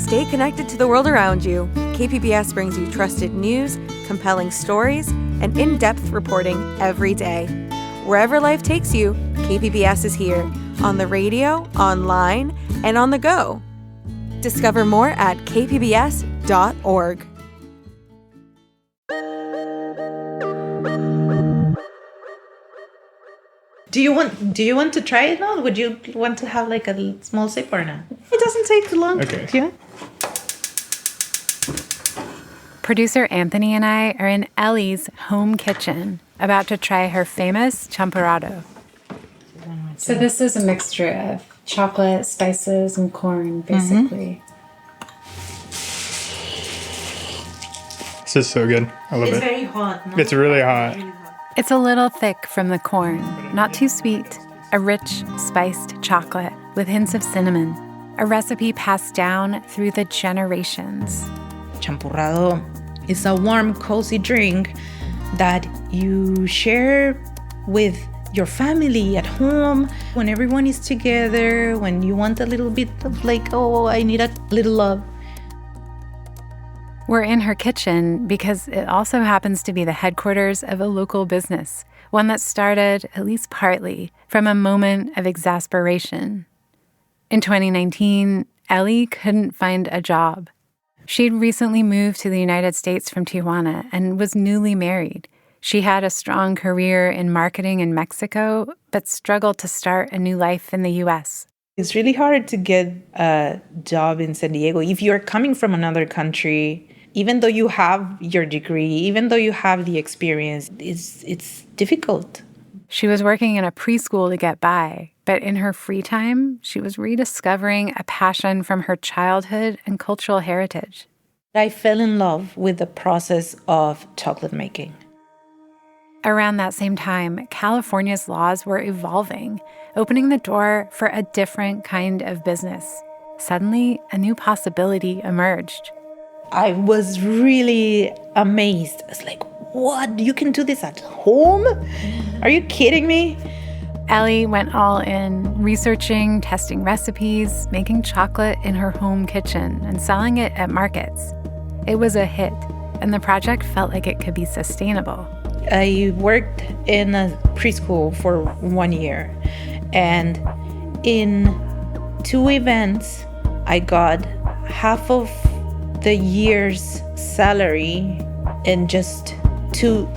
Stay connected to the world around you. KPBS brings you trusted news, compelling stories, and in-depth reporting every day. Wherever life takes you, KPBS is here, on the radio, online, and on the go. Discover more at kpbs.org. Do you want to try it now? Would you want to have like a small sip or not? It doesn't take too long. Okay. Yeah. Producer Anthony and I are in Ellie's home kitchen, about to try her famous champurrado. So this is a mixture of chocolate, spices, and corn, basically. This is so good. I love it. It's very hot. No? It's really hot. It's a little thick from the corn, not too sweet. A rich, spiced chocolate with hints of cinnamon. A recipe passed down through the generations. Champurrado is a warm, cozy drink that you share with your family at home, when everyone is together, when you want a little bit of like, oh, I need a little love. We're in her kitchen because it also happens to be the headquarters of a local business, one that started, at least partly, from a moment of exasperation. In 2019, Ellie couldn't find a job. She'd recently moved to the United States from Tijuana and was newly married. She had a strong career in marketing in Mexico, but struggled to start a new life in the U.S. It's really hard to get a job in San Diego if you're coming from another country. Even though you have your degree, even though you have the experience, it's difficult. She was working in a preschool to get by, but in her free time, she was rediscovering a passion from her childhood and cultural heritage. I fell in love with the process of chocolate making. Around that same time, California's laws were evolving, opening the door for a different kind of business. Suddenly, a new possibility emerged. I was really amazed. I was like, what? You can do this at home? Are you kidding me? Ellie went all in, researching, testing recipes, making chocolate in her home kitchen, and selling it at markets. It was a hit, and the project felt like it could be sustainable. I worked in a preschool for 1 year, and in 2 events, I got half of the year's salary in just 2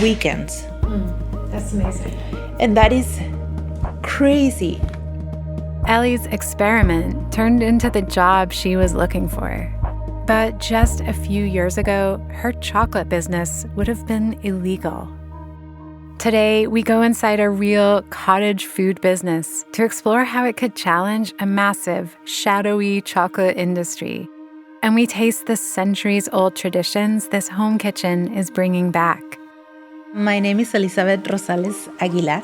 weekends. That's amazing. And that is crazy. Ellie's experiment turned into the job she was looking for. But just a few years ago, her chocolate business would have been illegal. Today, we go inside a real cottage food business to explore how it could challenge a massive, shadowy chocolate industry. And we taste the centuries-old traditions this home kitchen is bringing back. My name is Elizabeth Rosales Aguilar.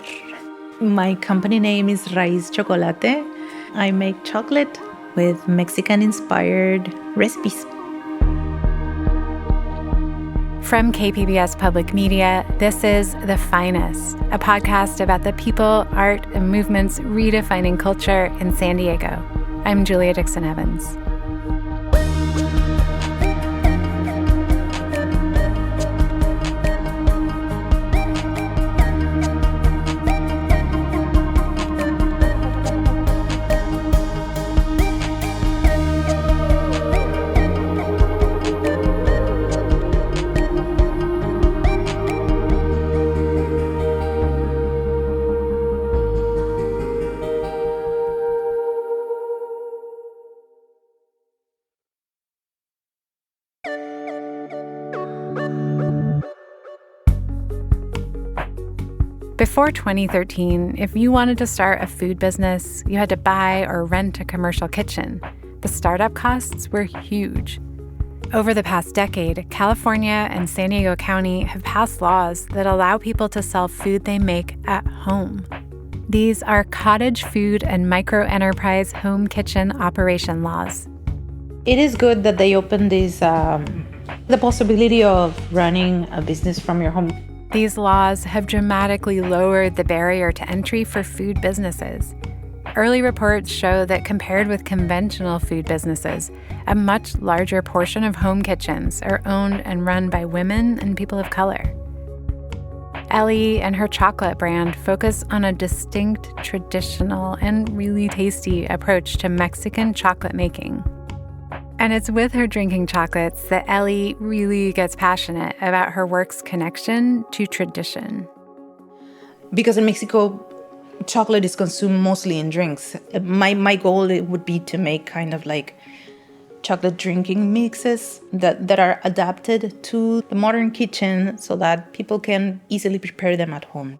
My company name is Raíz Chocolate. I make chocolate with Mexican-inspired recipes. From KPBS Public Media, this is The Finest, a podcast about the people, art, and movements redefining culture in San Diego. I'm Julia Dixon Evans. Before 2013, if you wanted to start a food business, you had to buy or rent a commercial kitchen. The startup costs were huge. Over the past decade, California and San Diego County have passed laws that allow people to sell food they make at home. These are cottage food and micro-enterprise home kitchen operation laws. It is good that they open this, the possibility of running a business from your home. These laws have dramatically lowered the barrier to entry for food businesses. Early reports show that compared with conventional food businesses, a much larger portion of home kitchens are owned and run by women and people of color. Ellie and her chocolate brand focus on a distinct, traditional, and really tasty approach to Mexican chocolate making. And it's with her drinking chocolates that Ellie really gets passionate about her work's connection to tradition. Because in Mexico, chocolate is consumed mostly in drinks. My goal would be to make kind of like chocolate drinking mixes that are adapted to the modern kitchen so that people can easily prepare them at home.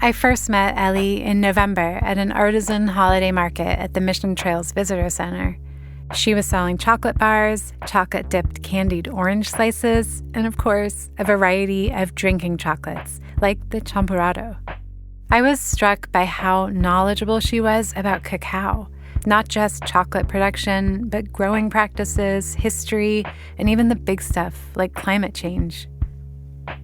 I first met Ellie in November at an artisan holiday market at the Mission Trails Visitor Center. She was selling chocolate bars, chocolate-dipped candied orange slices, and of course, a variety of drinking chocolates, like the champurrado. I was struck by how knowledgeable she was about cacao, not just chocolate production, but growing practices, history, and even the big stuff like climate change.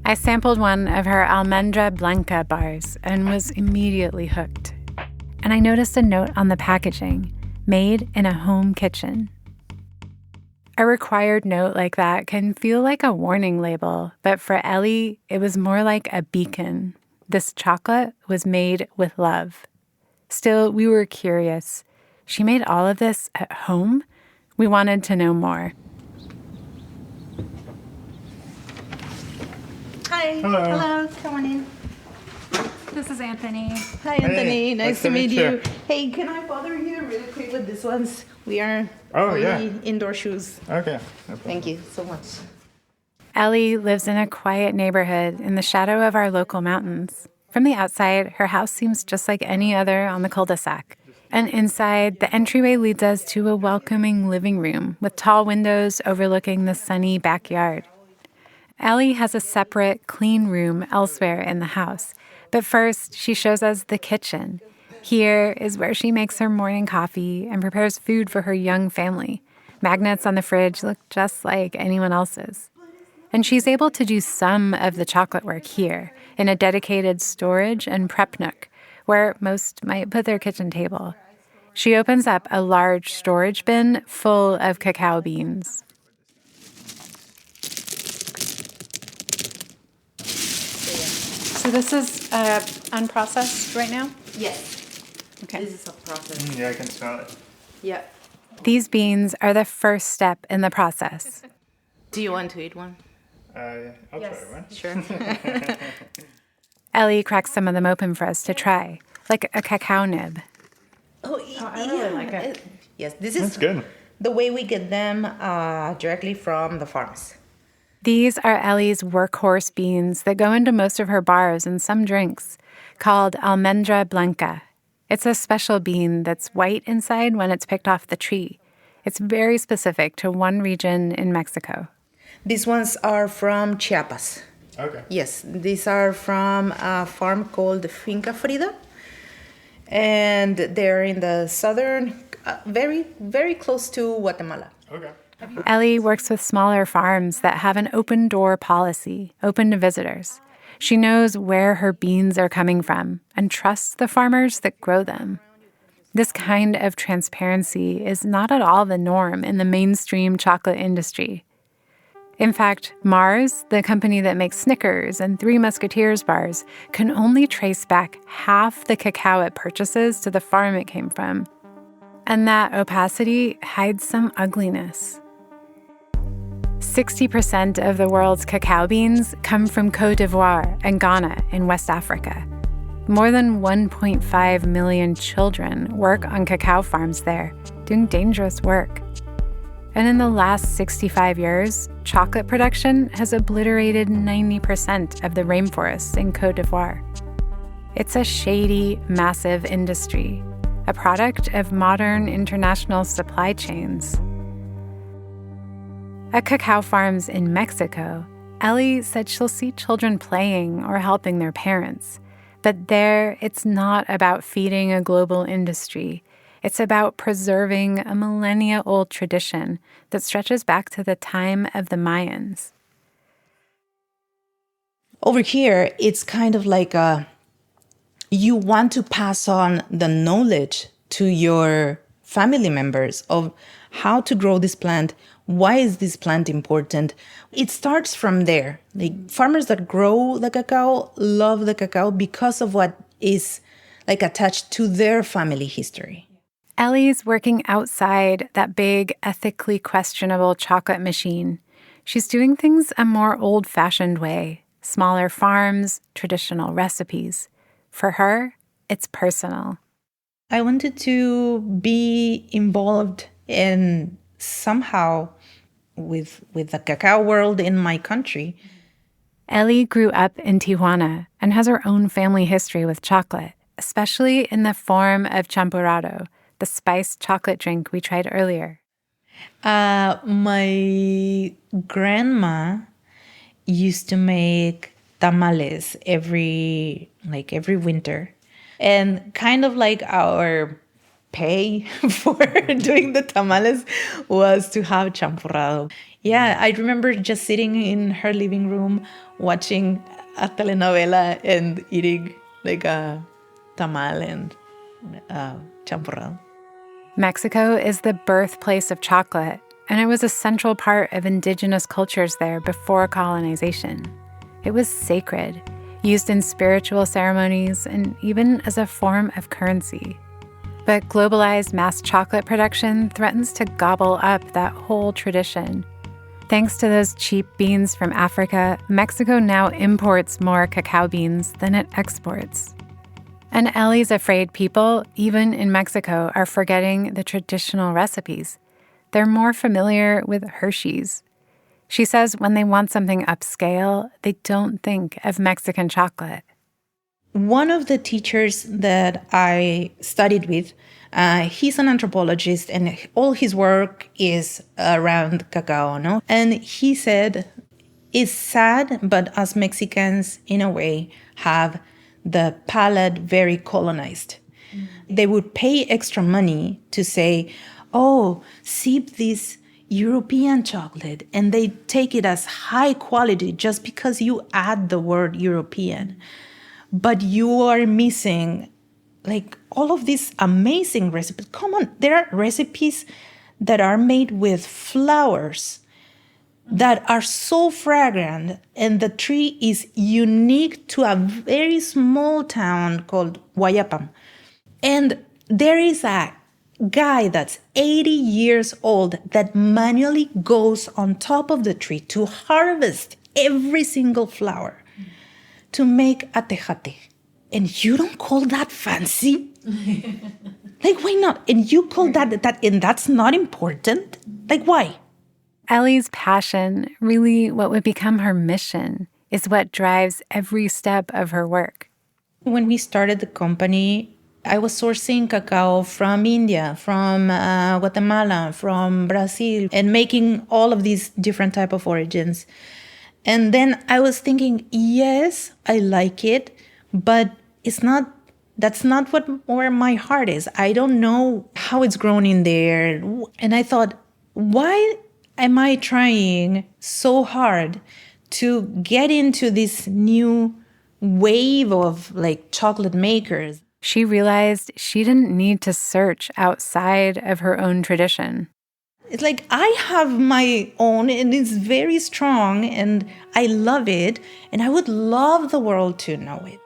I sampled one of her Almendra Blanca bars and was immediately hooked. And I noticed a note on the packaging, made in a home kitchen. A required note like that can feel like a warning label, but for Ellie, it was more like a beacon. This chocolate was made with love. Still, we were curious. She made all of this at home? We wanted to know more. Hi. Hello. Hello. Come on in. This is Anthony. Hi, Anthony. Nice to meet you. you. Hey, can I bother you really quick with these ones? We are Oh, yeah. only indoor shoes. Okay. Thank you so much. Ellie lives in a quiet neighborhood in the shadow of our local mountains. From the outside, her house seems just like any other on the cul-de-sac. And inside, the entryway leads us to a welcoming living room with tall windows overlooking the sunny backyard. Ellie has a separate, clean room elsewhere in the house. But first, she shows us the kitchen. Here is where she makes her morning coffee and prepares food for her young family. Magnets on the fridge look just like anyone else's. And she's able to do some of the chocolate work here in a dedicated storage and prep nook where most might put their kitchen table. She opens up a large storage bin full of cacao beans. So this is unprocessed right now? Yes. Okay. This is a process. Yeah, I can smell it. Yeah. These beans are the first step in the process. Do you want to eat one? I'll try one. Sure. Ellie cracks some of them open for us to try, like a cacao nib. I really like it. Yes, this is That's good. the way we get them directly from the farms. These are Ellie's workhorse beans that go into most of her bars and some drinks, called Almendra Blanca. It's a special bean that's white inside when it's picked off the tree. It's very specific to one region in Mexico. These ones are from Chiapas. Okay. Yes, these are from a farm called Finca Frida. And they're in the southern, very, very close to Guatemala. Okay. Ellie works with smaller farms that have an open-door policy, open to visitors. She knows where her beans are coming from and trusts the farmers that grow them. This kind of transparency is not at all the norm in the mainstream chocolate industry. In fact, Mars, the company that makes Snickers and Three Musketeers bars, can only trace back half the cacao it purchases to the farm it came from. And that opacity hides some ugliness. 60% of the world's cacao beans come from Côte d'Ivoire and Ghana in West Africa. More than 1.5 million children work on cacao farms there, doing dangerous work. And in the last 65 years, chocolate production has obliterated 90% of the rainforests in Côte d'Ivoire. It's a shady, massive industry, a product of modern international supply chains. At cacao farms in Mexico, Ellie said she'll see children playing or helping their parents. But there, it's not about feeding a global industry. It's about preserving a millennia-old tradition that stretches back to the time of the Mayans. Over here, it's kind of like you want to pass on the knowledge to your family members of how to grow this plant. Why is this plant important? It starts from there. Like farmers that grow the cacao love the cacao because of what is like attached to their family history. Ellie's working outside that big, ethically questionable chocolate machine. She's doing things a more old-fashioned way. Smaller farms, traditional recipes. For her, it's personal. I wanted to be involved in somehow with the cacao world in my country. Ellie grew up in Tijuana and has her own family history with chocolate, especially in the form of champurrado, the spiced chocolate drink we tried earlier. My grandma used to make tamales every winter. And kind of like our pay for doing the tamales was to have champurrado. Yeah, I remember just sitting in her living room watching a telenovela and eating like a tamal and champurrado. Mexico is the birthplace of chocolate, and it was a central part of indigenous cultures there before colonization. It was sacred, used in spiritual ceremonies and even as a form of currency. But globalized mass chocolate production threatens to gobble up that whole tradition. Thanks to those cheap beans from Africa, Mexico now imports more cacao beans than it exports. And Ellie's afraid people, even in Mexico, are forgetting the traditional recipes. They're more familiar with Hershey's. She says when they want something upscale, they don't think of Mexican chocolate. One of the teachers that I studied with, he's an anthropologist and all his work is around cacao, no? And he said, it's sad, but us Mexicans, in a way, have the palate very colonized. They would pay extra money to say, oh, sip this European chocolate, and they take it as high quality just because you add the word European. But you are missing like all of these amazing recipes. Come on, there are recipes that are made with flowers that are so fragrant, and the tree is unique to a very small town called Guayapam. And there is a guy that's 80 years old that manually goes on top of the tree to harvest every single flower to make a tejate. And you don't call that fancy? Like, why not? And you call that and that's not important? Like, why? Ellie's passion, really what would become her mission, is what drives every step of her work. When we started the company, I was sourcing cacao from India, from Guatemala, from Brazil, and making all of these different type of origins. And then I was thinking, yes, I like it, but that's not where my heart is. I don't know how it's grown in there. And I thought, why am I trying so hard to get into this new wave of like chocolate makers? She realized she didn't need to search outside of her own tradition. It's like I have my own and it's very strong and I love it and I would love the world to know it.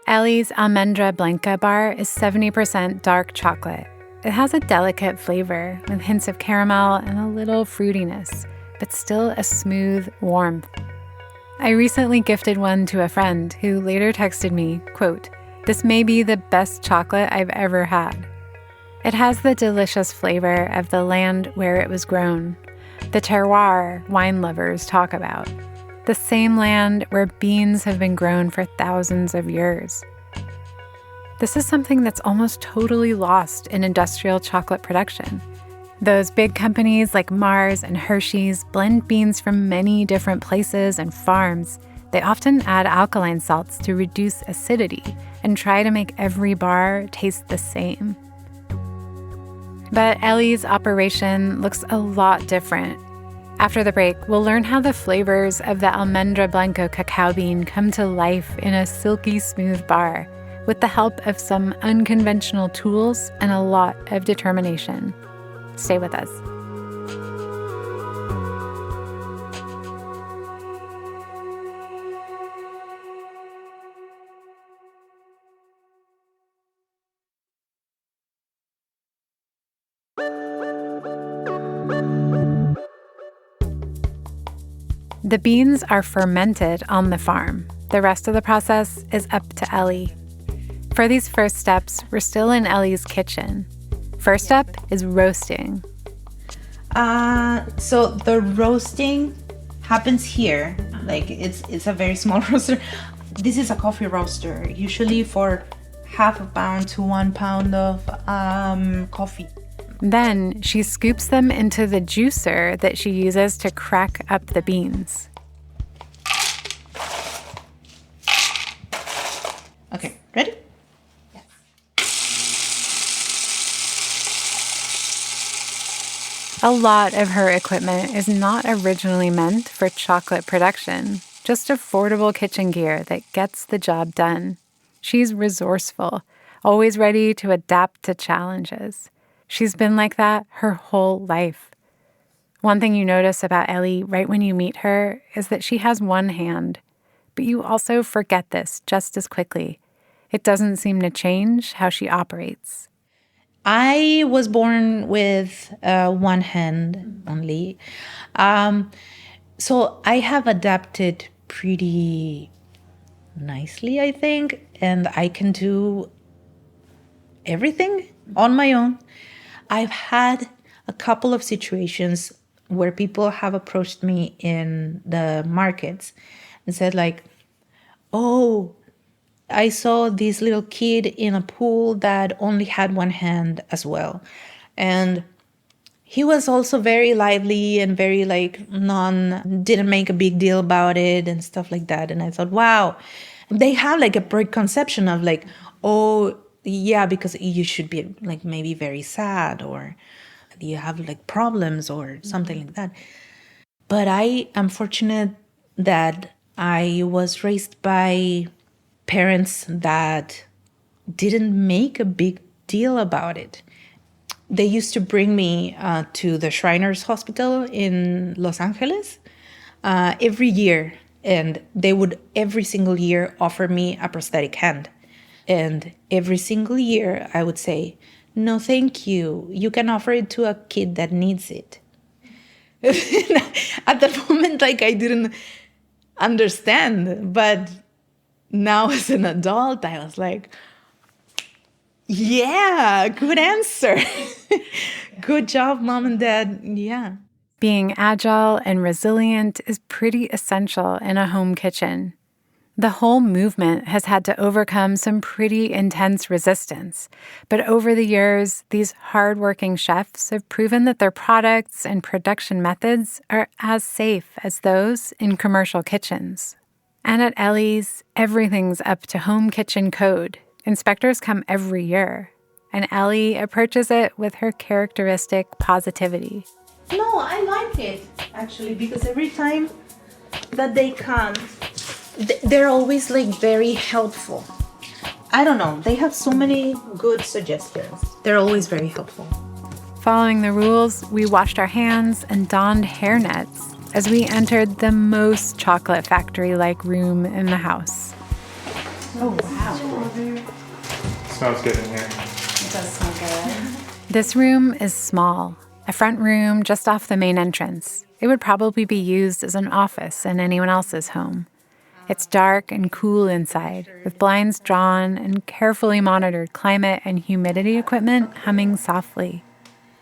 Ellie's Almendra Blanca bar is 70% dark chocolate. It has a delicate flavor with hints of caramel and a little fruitiness, but still a smooth warmth. I recently gifted one to a friend who later texted me, quote, "This may be the best chocolate I've ever had." It has the delicious flavor of the land where it was grown, the terroir wine lovers talk about, the same land where beans have been grown for thousands of years. This is something that's almost totally lost in industrial chocolate production. Those big companies like Mars and Hershey's blend beans from many different places and farms. They often add alkaline salts to reduce acidity and try to make every bar taste the same. But Ellie's operation looks a lot different. After the break, we'll learn how the flavors of the Almendra Blanco cacao bean come to life in a silky smooth bar, with the help of some unconventional tools and a lot of determination. Stay with us. The beans are fermented on the farm. The rest of the process is up to Ellie. For these first steps, we're still in Ellie's kitchen. First up is roasting. So the roasting happens here. Like it's a very small roaster. This is a coffee roaster, usually for half a pound to 1 pound of coffee. Then she scoops them into the juicer that she uses to crack up the beans. Okay, ready? Yes. A lot of her equipment is not originally meant for chocolate production, just affordable kitchen gear that gets the job done. She's resourceful, always ready to adapt to challenges. She's been like that her whole life. One thing you notice about Ellie right when you meet her is that she has one hand, but you also forget this just as quickly. It doesn't seem to change how she operates. I was born with one hand only. So I have adapted pretty nicely, I think, and I can do everything on my own. I've had a couple of situations where people have approached me in the markets and said like, oh, I saw this little kid in a pool that only had one hand as well. And he was also very lively and very didn't make a big deal about it and stuff like that. And I thought, wow, they have like a preconception of like, oh, yeah, because you should be like maybe very sad or you have like problems or something like that. But I am fortunate that I was raised by parents that didn't make a big deal about it. They used to bring me to the Shriners Hospital in Los Angeles every year, and they would every single year offer me a prosthetic hand. And every single year I would say, no, thank you. You can offer it to a kid that needs it. At the moment, like I didn't understand, but now as an adult, I was like, yeah, good answer. Good job, mom and dad. Yeah. Being agile and resilient is pretty essential in a home kitchen. The whole movement has had to overcome some pretty intense resistance, but over the years, these hardworking chefs have proven that their products and production methods are as safe as those in commercial kitchens. And at Ellie's, everything's up to home kitchen code. Inspectors come every year, and Ellie approaches it with her characteristic positivity. No, I like it, actually, because every time that they come, they're always like very helpful. I don't know, they have so many good suggestions. They're always very helpful. Following the rules, we washed our hands and donned hairnets as we entered the most chocolate factory-like room in the house. Oh, wow. Smells good in here. It does smell good. This room is small, a front room just off the main entrance. It would probably be used as an office in anyone else's home. It's dark and cool inside, with blinds drawn and carefully monitored climate and humidity equipment humming softly.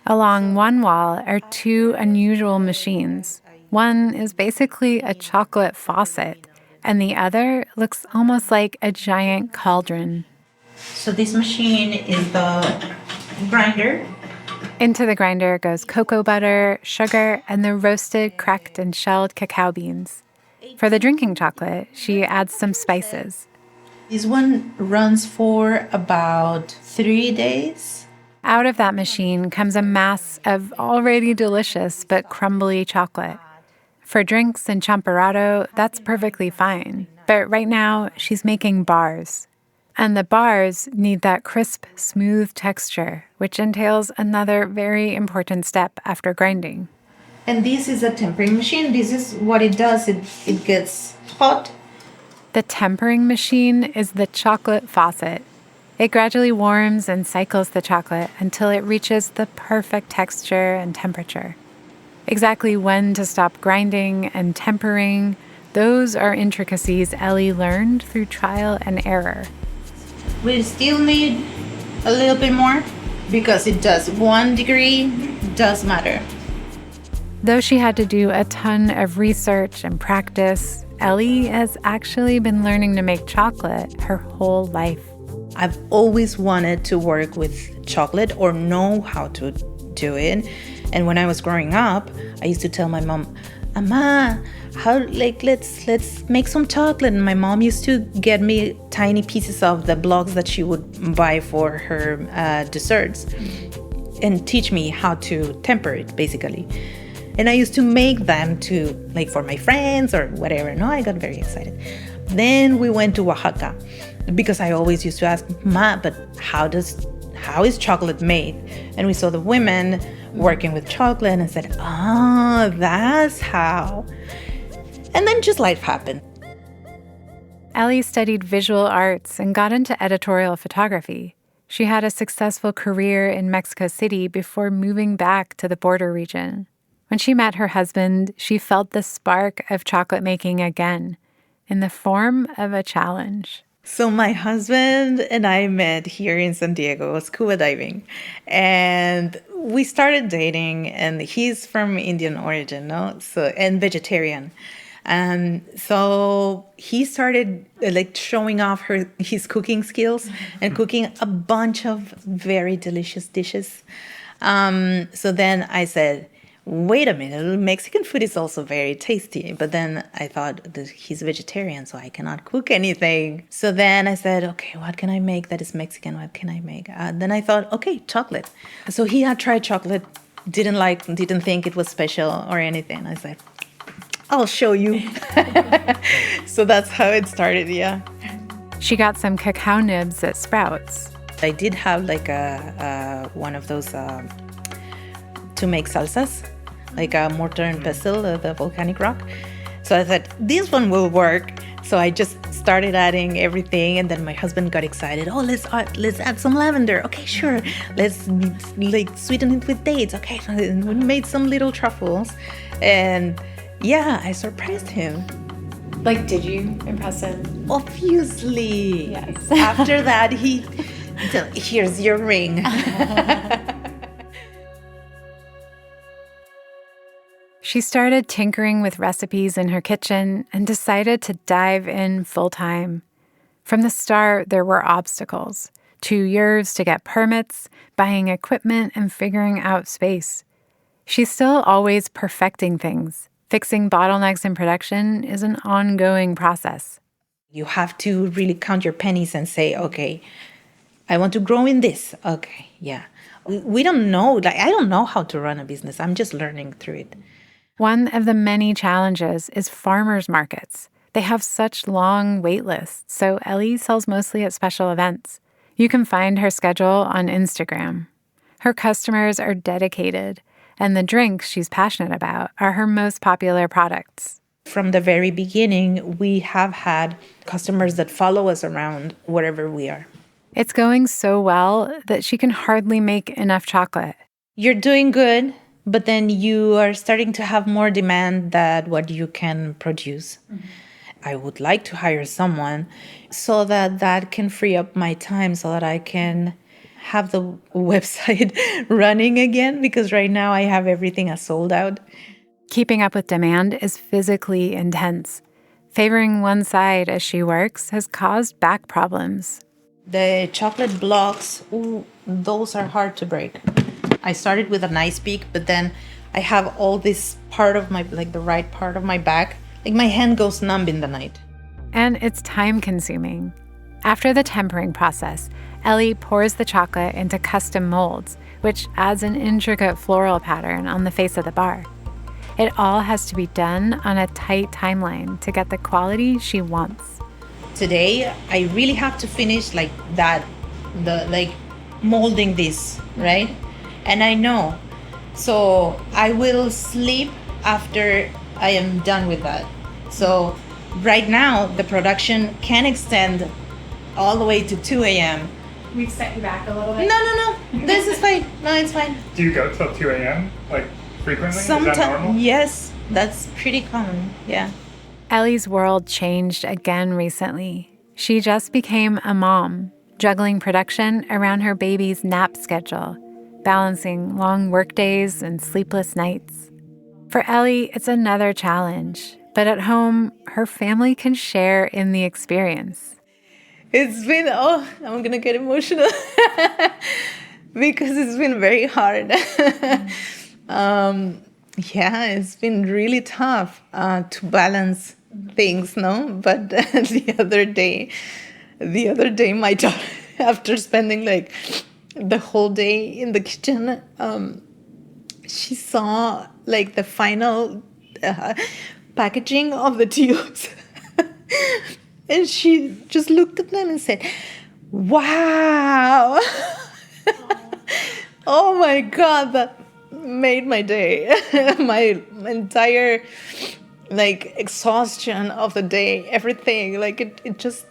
Along one wall are two unusual machines. One is basically a chocolate faucet, and the other looks almost like a giant cauldron. So this machine is the grinder. Into the grinder goes cocoa butter, sugar, and the roasted, cracked, and shelled cacao beans. For the drinking chocolate, she adds some spices. This one runs for about 3 days. Out of that machine comes a mass of already delicious but crumbly chocolate. For drinks and champurrado, that's perfectly fine. But right now, she's making bars. And the bars need that crisp, smooth texture, which entails another very important step after grinding. And this is a tempering machine. This is what it does. It gets hot. The tempering machine is the chocolate faucet. It gradually warms and cycles the chocolate until it reaches the perfect texture and temperature. Exactly when to stop grinding and tempering, those are intricacies Ellie learned through trial and error. We still need a little bit more because it does 1 degree does matter. Though she had to do a ton of research and practice, Ellie has actually been learning to make chocolate her whole life. I've always wanted to work with chocolate or know how to do it. And when I was growing up, I used to tell my mom, "Amma, let's make some chocolate." And my mom used to get me tiny pieces of the blocks that she would buy for her desserts and teach me how to temper it, basically. And I used to make them for my friends or whatever. No, I got very excited. Then we went to Oaxaca because I always used to ask, "Ma, but how is chocolate made?" And we saw the women working with chocolate and I said, "Oh, that's how." And then just life happened. Ellie studied visual arts and got into editorial photography. She had a successful career in Mexico City before moving back to the border region. When she met her husband, she felt the spark of chocolate making again, in the form of a challenge. So my husband and I met here in San Diego, scuba diving, and we started dating, and he's from Indian origin, no? And vegetarian. And so he started showing off his cooking skills and cooking a bunch of very delicious dishes. So then I said, wait a minute, Mexican food is also very tasty. But then I thought that he's vegetarian, so I cannot cook anything. So then I said, okay, what can I make that is Mexican? What can I make? Then I thought, okay, chocolate. So he had tried chocolate, didn't think it was special or anything. I said, I'll show you. So that's how it started, yeah. She got some cacao nibs at Sprouts. I did have one of those to make salsas, like a mortar and pestle, the volcanic rock. So I thought, this one will work. So I just started adding everything, and then my husband got excited. Oh, let's add some lavender. Okay, sure. Let's sweeten it with dates. Okay, and we made some little truffles, and yeah, I surprised him. Did you impress him? Obviously. Yes. After that, he said, here's your ring. She started tinkering with recipes in her kitchen and decided to dive in full-time. From the start, there were obstacles. 2 years to get permits, buying equipment, and figuring out space. She's still always perfecting things. Fixing bottlenecks in production is an ongoing process. You have to really count your pennies and say, okay, I want to grow in this. Okay, yeah. We don't know. I don't know how to run a business. I'm just learning through it. One of the many challenges is farmers markets. They have such long wait lists, so Ellie sells mostly at special events. You can find her schedule on Instagram. Her customers are dedicated, and the drinks she's passionate about are her most popular products. From the very beginning, we have had customers that follow us around wherever we are. It's going so well that she can hardly make enough chocolate. You're doing good, but then you are starting to have more demand than what you can produce. Mm-hmm. I would like to hire someone so that can free up my time so that I can have the website running again, because right now I have everything as sold out. Keeping up with demand is physically intense. Favoring one side as she works has caused back problems. The chocolate blocks, those are hard to break. I started with a nice peak, but then I have all this part of my, the right part of my back. My hand goes numb in the night. And it's time-consuming. After the tempering process, Ellie pours the chocolate into custom molds, which adds an intricate floral pattern on the face of the bar. It all has to be done on a tight timeline to get the quality she wants. today I really have to finish like that, molding this, right? And I know. So I will sleep after I am done with that. So right now the production can extend all the way to 2 a.m. We've set you back a little bit. No. This is fine. No, it's fine. Do you go till 2 a.m. like frequently? Is that normal? Yes, that's pretty common. Yeah. Ellie's world changed again recently. She just became a mom, juggling production around her baby's nap schedule, balancing long workdays and sleepless nights. For Ellie, it's another challenge, but at home, her family can share in the experience. It's been, I'm going to get emotional because it's been very hard. It's been really tough to balance things, no? But the other day, my daughter, after spending like the whole day in the kitchen, she saw like the final packaging of the tubes. And she just looked at them and said, wow. Oh my God, that made my day. My entire like exhaustion of the day, everything, like it just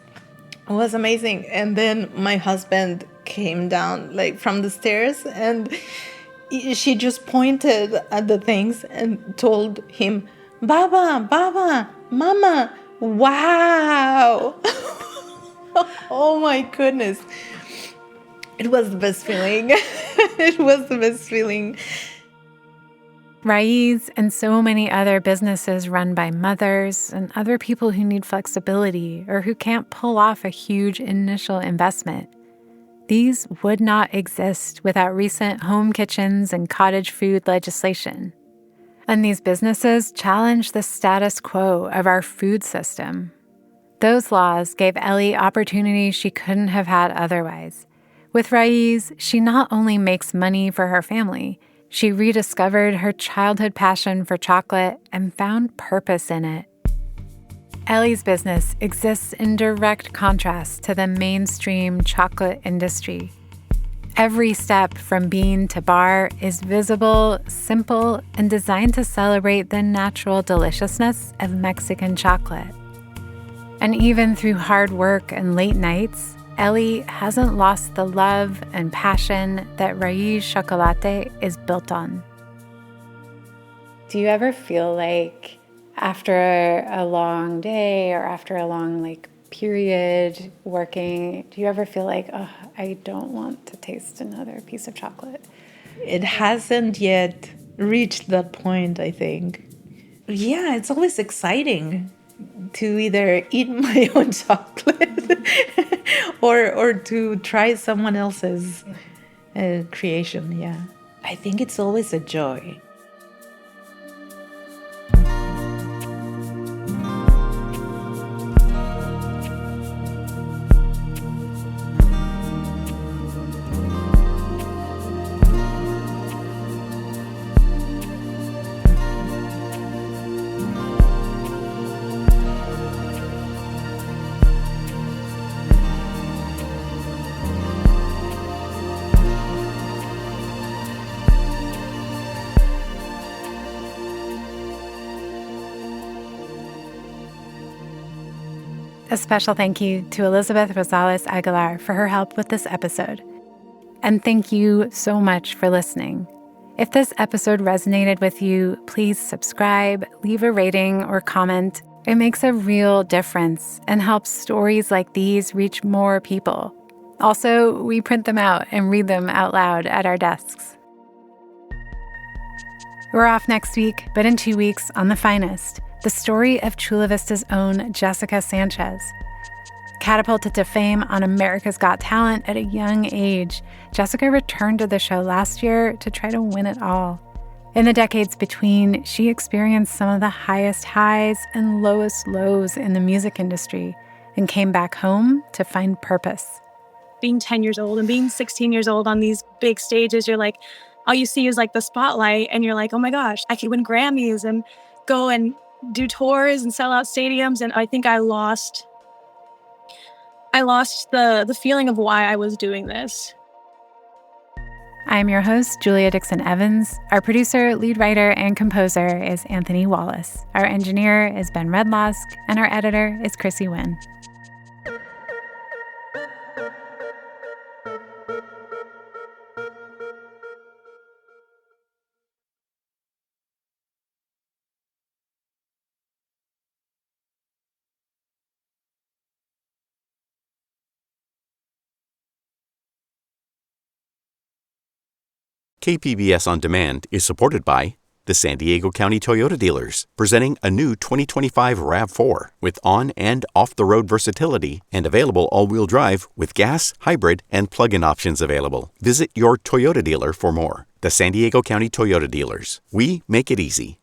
was amazing. And then my husband came down like from the stairs, and she just pointed at the things and told him, Baba, Mama, wow. Oh my goodness. It was the best feeling. It was the best feeling. Raiz and so many other businesses run by mothers and other people who need flexibility or who can't pull off a huge initial investment. These would not exist without recent home kitchens and cottage food legislation. And these businesses challenge the status quo of our food system. Those laws gave Ellie opportunities she couldn't have had otherwise. With Raiz, she not only makes money for her family, she rediscovered her childhood passion for chocolate and found purpose in it. Ellie's business exists in direct contrast to the mainstream chocolate industry. Every step from bean to bar is visible, simple, and designed to celebrate the natural deliciousness of Mexican chocolate. And even through hard work and late nights, Ellie hasn't lost the love and passion that Raiz Chocolate is built on. Do you ever feel like after a long day or after a long period working, do you ever feel like, oh, I don't want to taste another piece of chocolate? It hasn't yet reached that point, I think. Yeah, it's always exciting to either eat my own chocolate or to try someone else's creation. Yeah, I think it's always a joy. A special thank you to Elizabeth Rosales Aguilar for her help with this episode. And thank you so much for listening. If this episode resonated with you, please subscribe, leave a rating or comment. It makes a real difference and helps stories like these reach more people. Also, we print them out and read them out loud at our desks. We're off next week, but in 2 weeks on The Finest, the story of Chula Vista's own Jessica Sanchez. Catapulted to fame on America's Got Talent at a young age, Jessica returned to the show last year to try to win it all. In the decades between, she experienced some of the highest highs and lowest lows in the music industry and came back home to find purpose. Being 10 years old and being 16 years old on these big stages, you're like, all you see is like the spotlight and you're like, oh my gosh, I could win Grammys and go and do tours and sell out stadiums. And I think I lost I lost the feeling of why I was doing this. I'm your host, Julia Dixon Evans. Our producer, lead writer, and composer is Anthony Wallace. Our engineer is Ben Redlosk, and our editor is Chrissy Wynn. KPBS On Demand is supported by the San Diego County Toyota dealers, presenting a new 2025 RAV4 with on- and off-the-road versatility and available all-wheel drive with gas, hybrid, and plug-in options available. Visit your Toyota dealer for more. The San Diego County Toyota dealers. We make it easy.